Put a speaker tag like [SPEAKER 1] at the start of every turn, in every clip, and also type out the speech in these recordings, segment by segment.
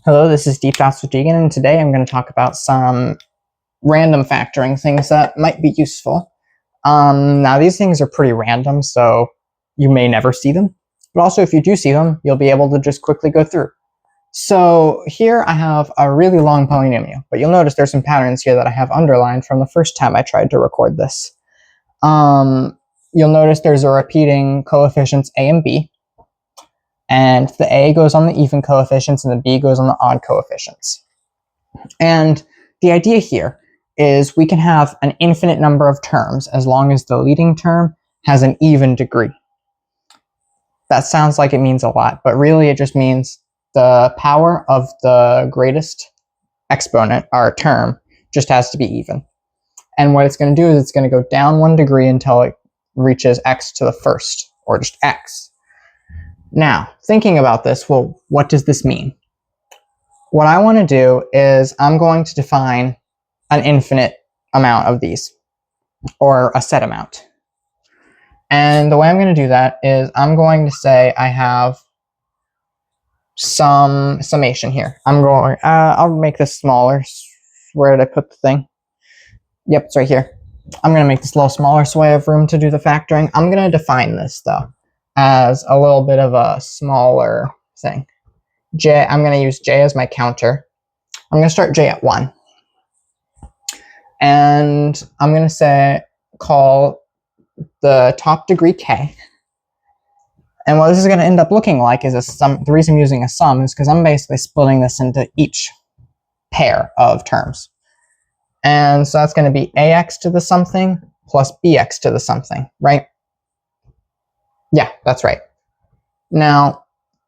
[SPEAKER 1] Hello, this is Deep Thoughts with Deegan, and today I'm going to talk about some random factoring things that might be useful. Now, these things are pretty random, so you may never see them. But also, if you do see them, you'll be able to just quickly go through. So here I have a really long polynomial, but you'll notice there's some patterns here that I have underlined from the first time I tried to record this. You'll notice there's a repeating coefficients a and b, and the a goes on the even coefficients and the b goes on the odd coefficients. And the idea here is we can have an infinite number of terms as long as the leading term has an even degree. That sounds like it means a lot, but really it just means the power of the greatest exponent, our term, just has to be even. And what it's going to do is it's going to go down 1 degree until it reaches x to the first, or just x. Now, thinking about this, well, what does this mean? What I want to do is I'm going to define an infinite amount of these, or a set amount. And the way I'm going to do that is I'm going to say I have some summation here. I'll make this smaller. Where did I put the thing? Yep, it's right here. I'm going to make this a little smaller so I have room to do the factoring. I'm going to define this, though, as a little bit of a smaller thing. I'm going to use j as my counter. I'm going to start j at 1. And I'm going to call the top degree k. And what this is going to end up looking like is a sum. The reason I'm using a sum is because I'm basically splitting this into each pair of terms. And so that's going to be ax to the something plus bx to the something, right? Yeah, that's right. Now,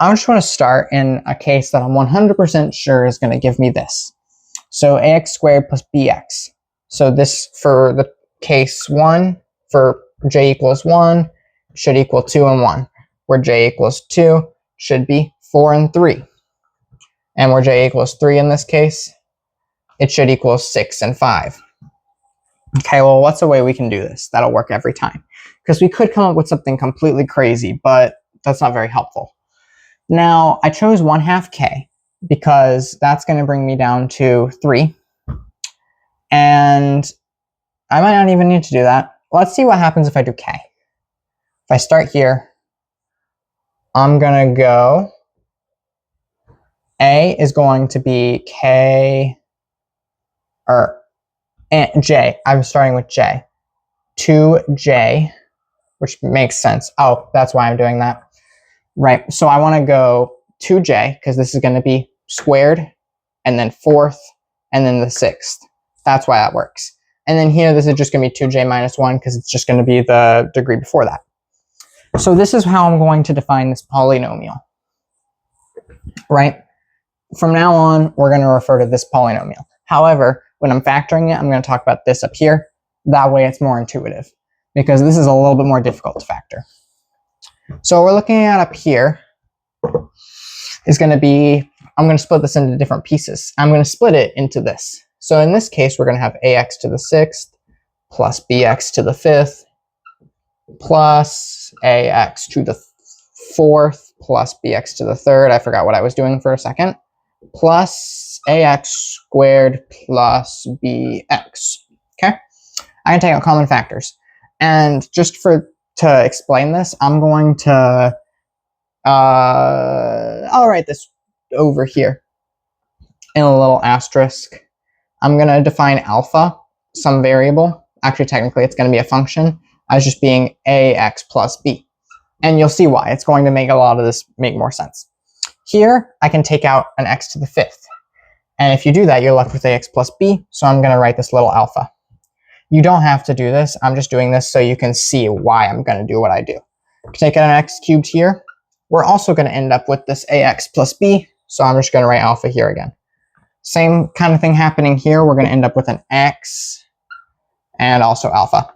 [SPEAKER 1] I just want to start in a case that I'm 100% sure is going to give me this. So ax squared plus bx. So this, for the case 1, for j equals 1, should equal 2 and 1. Where j equals 2 should be 4 and 3. And where j equals 3 in this case, it should equal 6 and 5. Okay, well, what's a way we can do this? That'll work every time. Because we could come up with something completely crazy, but that's not very helpful. Now, I chose 1/2 k because that's going to bring me down to 3. And I might not even need to do that. Let's see what happens if I do k. If I start here, I'm going to go, a is going to be k, or j. I'm starting with j. 2j, which makes sense. Oh, that's why I'm doing that. Right, so I want to go 2j, because this is going to be squared, and then 4th, and then the 6th. That's why that works. And then here, this is just going to be 2j minus 1, because it's just going to be the degree before that. So this is how I'm going to define this polynomial. Right? From now on, we're going to refer to this polynomial. However, when I'm factoring it, I'm going to talk about this up here. That way it's more intuitive, because this is a little bit more difficult to factor. So we're looking at up here is going to be, I'm going to split this into different pieces. I'm going to split it into this. So in this case, we're going to have ax to the 6th plus bx to the 5th plus ax to the 4th plus bx to the 3rd. I forgot what I was doing for a second. Plus ax squared plus bx. Okay? I can take out common factors. And just to explain this, I'm going to, I'll write this over here in a little asterisk. I'm going to define alpha, some variable. Actually, technically, it's going to be a function as just being ax plus b. And you'll see why. It's going to make a lot of this make more sense. Here, I can take out an x to the 5th. And if you do that, you're left with ax plus b. So I'm going to write this little alpha. You don't have to do this. I'm just doing this so you can see why I'm going to do what I do. Take out an x cubed here. We're also going to end up with this ax plus b. So I'm just going to write alpha here again. Same kind of thing happening here. We're going to end up with an x and also alpha.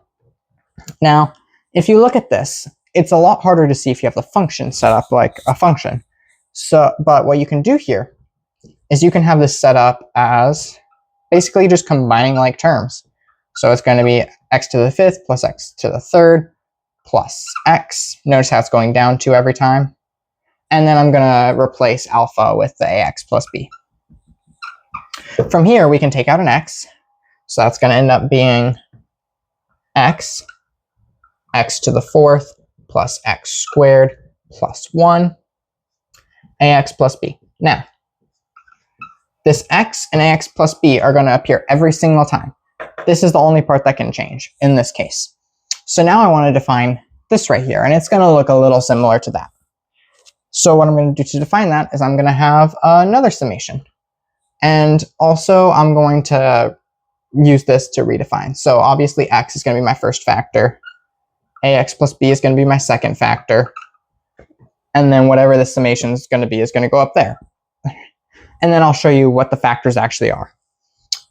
[SPEAKER 1] Now, if you look at this, it's a lot harder to see if you have the function set up like a function. But what you can do here is you can have this set up as basically just combining like terms. So it's going to be x to the 5th plus x to the 3rd plus x. Notice how it's going down 2 every time. And then I'm going to replace alpha with the ax plus b. From here, we can take out an x. So that's going to end up being x to the fourth plus x squared plus 1, ax plus b. Now, this x and ax plus b are going to appear every single time. This is the only part that can change in this case. So now I want to define this right here, and it's going to look a little similar to that. So what I'm going to do to define that is I'm going to have another summation. And also I'm going to use this to redefine. So obviously x is going to be my first factor. Ax plus b is going to be my second factor. And then whatever the summation is going to go up there. And then I'll show you what the factors actually are,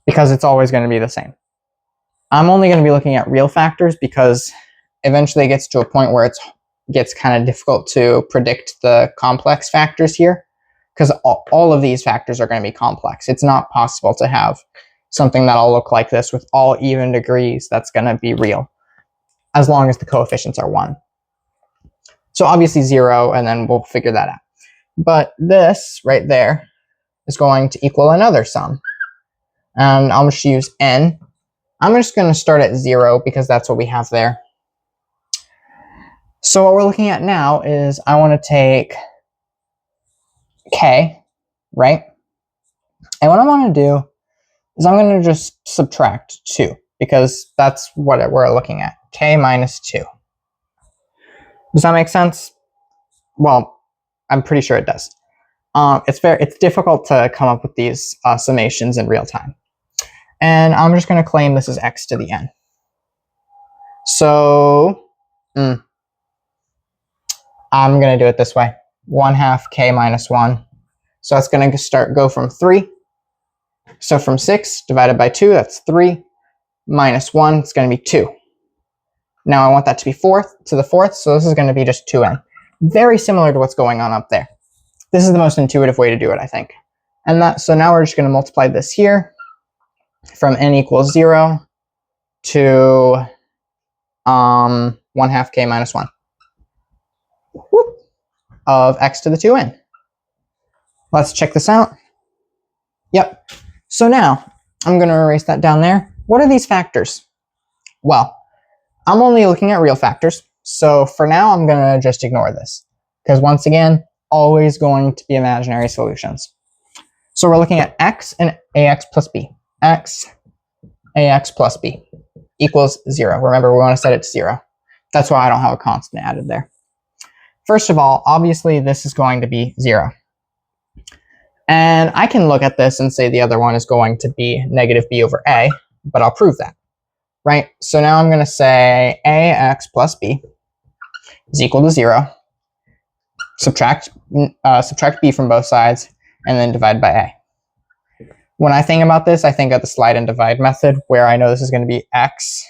[SPEAKER 1] because it's always going to be the same. I'm only going to be looking at real factors because eventually it gets to a point where it gets kind of difficult to predict the complex factors here, because all of these factors are going to be complex. It's not possible to have something that'll look like this with all even degrees that's going to be real, as long as the coefficients are 1. So obviously 0, and then we'll figure that out. But this right there is going to equal another sum. And I'll just use n. I'm just going to start at 0 because that's what we have there. So what we're looking at now is I want to take k, right? And what I want to do is I'm going to just subtract 2, because that's what we're looking at. K minus 2. Does that make sense? Well, I'm pretty sure it does. It's difficult to come up with these summations in real time. And I'm just going to claim this is x to the n. So I'm going to do it this way. 1/2 k minus 1. So that's going to go from 3. So from 6 divided by 2, that's 3. Minus 1, it's going to be 2. Now I want that to be to the fourth, so this is going to be just 2n. Very similar to what's going on up there. This is the most intuitive way to do it, I think. And so now we're just going to multiply this here from n equals 0 to 1/2 k minus 1 of x to the 2n. Let's check this out. Yep. So now I'm going to erase that down there. What are these factors? Well, I'm only looking at real factors. So for now, I'm going to just ignore this, because once again, always going to be imaginary solutions. So we're looking at x and ax plus b. X, ax plus b equals 0. Remember, we want to set it to 0. That's why I don't have a constant added there. First of all, obviously, this is going to be 0. And I can look at this and say the other one is going to be negative b over a, but I'll prove that, right? So now I'm going to say ax plus b is equal to 0. Subtract b from both sides, and then divide by a. When I think about this, I think of the slide and divide method, where I know this is going to be x.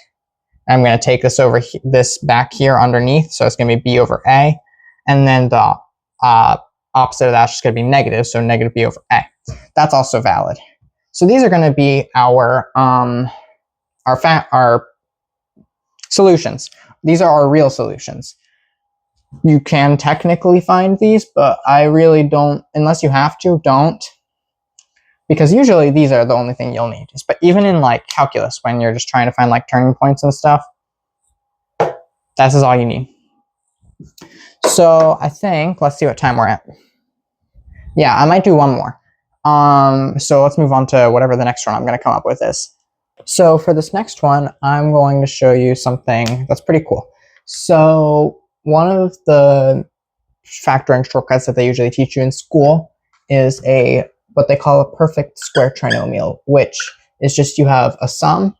[SPEAKER 1] I'm going to take this this back here underneath, so it's going to be b over a, and then the opposite of that's just going to be negative, so negative b over a. That's also valid. So these are going to be our solutions. These are our real solutions. You can technically find these, but I really don't, unless you have to, don't. Because usually these are the only thing you'll need. But even in like calculus, when you're just trying to find like turning points and stuff, this is all you need. So I think, let's see what time we're at. Yeah, I might do one more. So let's move on to whatever the next one I'm going to come up with is. So for this next one, I'm going to show you something that's pretty cool. So one of the factoring shortcuts that they usually teach you in school is what they call a perfect square trinomial, which is just you have a sum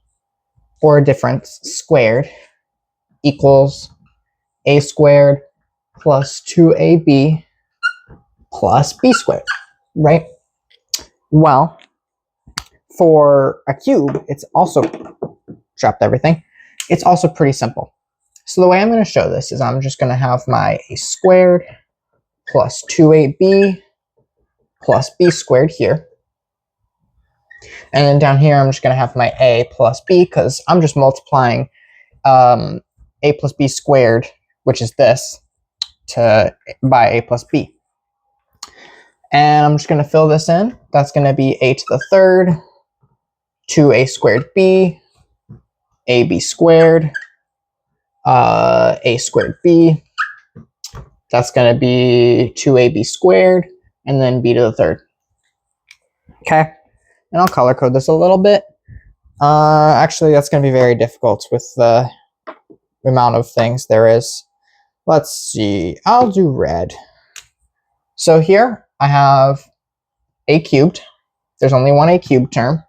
[SPEAKER 1] or a difference squared equals a squared plus 2ab plus b squared, right? Well, for a cube, it's also, dropped everything, it's also pretty simple. So the way I'm going to show this is I'm just going to have my a squared plus 2ab plus b squared here. And then down here, I'm just going to have my a plus b, because I'm just multiplying a plus b squared, which is this, by a plus b. And I'm just going to fill this in. That's going to be a to the third, 2a squared b, ab squared, a squared b. That's going to be 2ab squared, and then b to the third. Okay, and I'll color code this a little bit. Actually, that's going to be very difficult with the amount of things there is. Let's see, I'll do red. So here I have a cubed. There's only one a cubed term,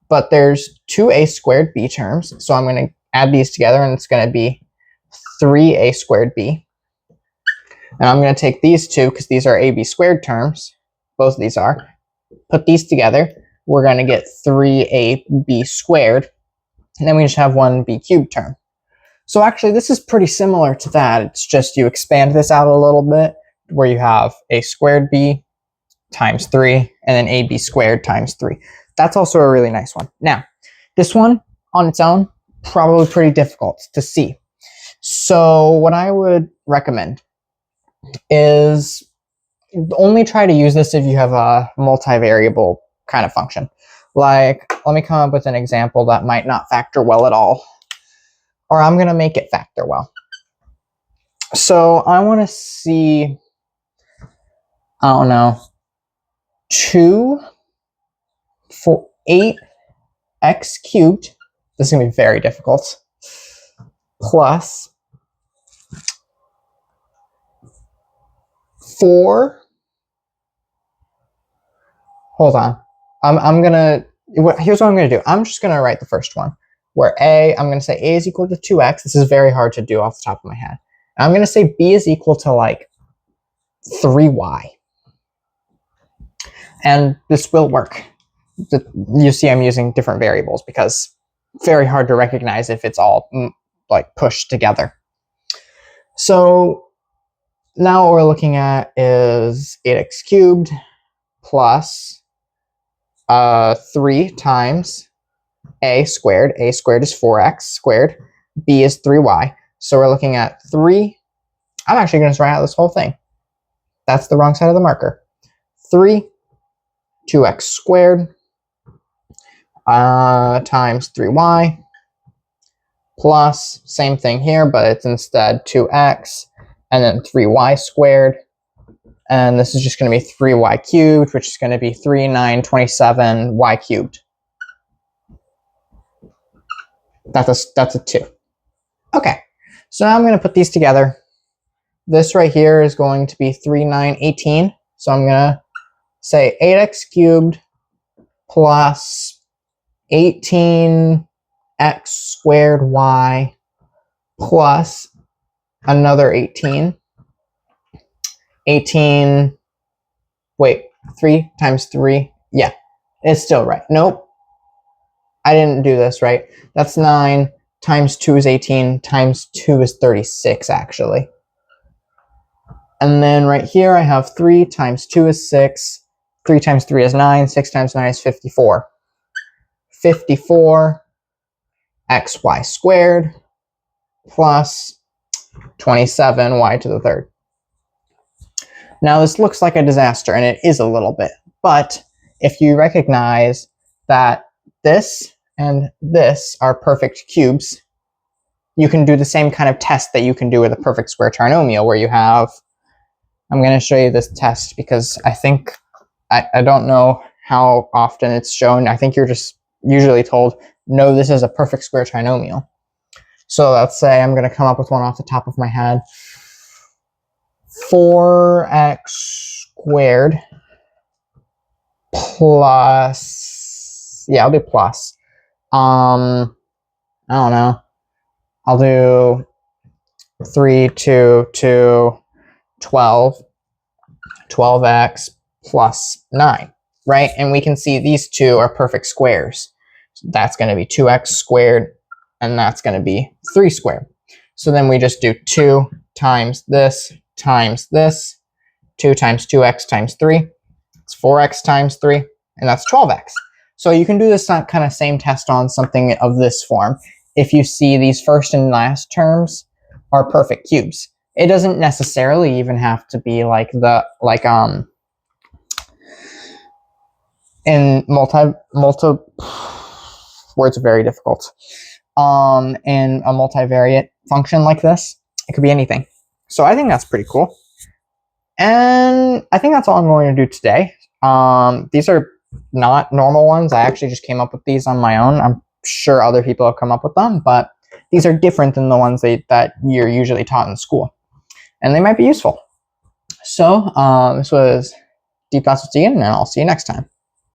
[SPEAKER 1] but there's two a squared b terms. So I'm going to add these together, and it's going to be 3a squared b. And I'm going to take these two, because these are ab squared terms. Both of these are. Put these together. We're going to get 3ab squared. And then we just have one b cubed term. So actually, this is pretty similar to that. It's just you expand this out a little bit, where you have a squared b times 3, and then ab squared times 3. That's also a really nice one. Now, this one on its own, probably pretty difficult to see. So what I would recommend is only try to use this if you have a multivariable kind of function. Like, let me come up with an example that might not factor well at all. Or I'm going to make it factor well. So I want to see, I don't know, 2 for 8x cubed. This is going to be very difficult. Plus 4. Hold on. Here's what I'm going to do. I'm just going to write the first one. Where I'm going to say a is equal to 2x. This is very hard to do off the top of my head. I'm going to say b is equal to like 3y. And this will work. You see I'm using different variables because it's very hard to recognize if it's all like pushed together. So now what we're looking at is 8x cubed plus 3 times a squared. A squared is 4x squared. B is 3y. So we're looking at 3. I'm actually going to write out this whole thing. That's the wrong side of the marker. 3, 2x squared times 3y plus, same thing here, but it's instead 2x and then 3y squared. And this is just going to be 3y cubed, which is going to be 3, 9, 27 y cubed. That's a 2. Okay, so now I'm going to put these together. This right here is going to be 3, 9, 18. So I'm going to say 8x cubed plus 18x squared y plus another 18. 18, wait, 3 times 3. Yeah, it's still right. Nope. I didn't do this right. That's 9 times 2 is 18 times 2 is 36 actually. And then right here I have 3 times 2 is 6. 3 times 3 is 9. 6 times 9 is 54. 54 xy squared plus 27 y to the third. Now this looks like a disaster, and it is a little bit. But if you recognize that this and this are perfect cubes, you can do the same kind of test that you can do with a perfect square trinomial, where you have, I'm going to show you this test because I think, I don't know how often it's shown. I think you're just usually told, no, this is a perfect square trinomial. So let's say I'm going to come up with one off the top of my head. 4x squared plus, yeah, I'll do plus. I don't know. I'll do 3, 2, 2, 12, 12x plus 9, right? And we can see these two are perfect squares. So that's going to be 2x squared, and that's going to be 3 squared. So then we just do 2 times this times this. 2 times 2x times 3. It's 4x times 3, and that's 12x. So you can do this kind of same test on something of this form. If you see these first and last terms are perfect cubes. It doesn't necessarily even have to be like in words are very difficult. In a multivariate function like this, it could be anything. So I think that's pretty cool. And I think that's all I'm going to do today. These are not normal ones. I actually just came up with these on my own. I'm sure other people have come up with them, but these are different than the ones that you're usually taught in school. And they might be useful. So this was Deep Thoughts with Deegan, and I'll see you next time.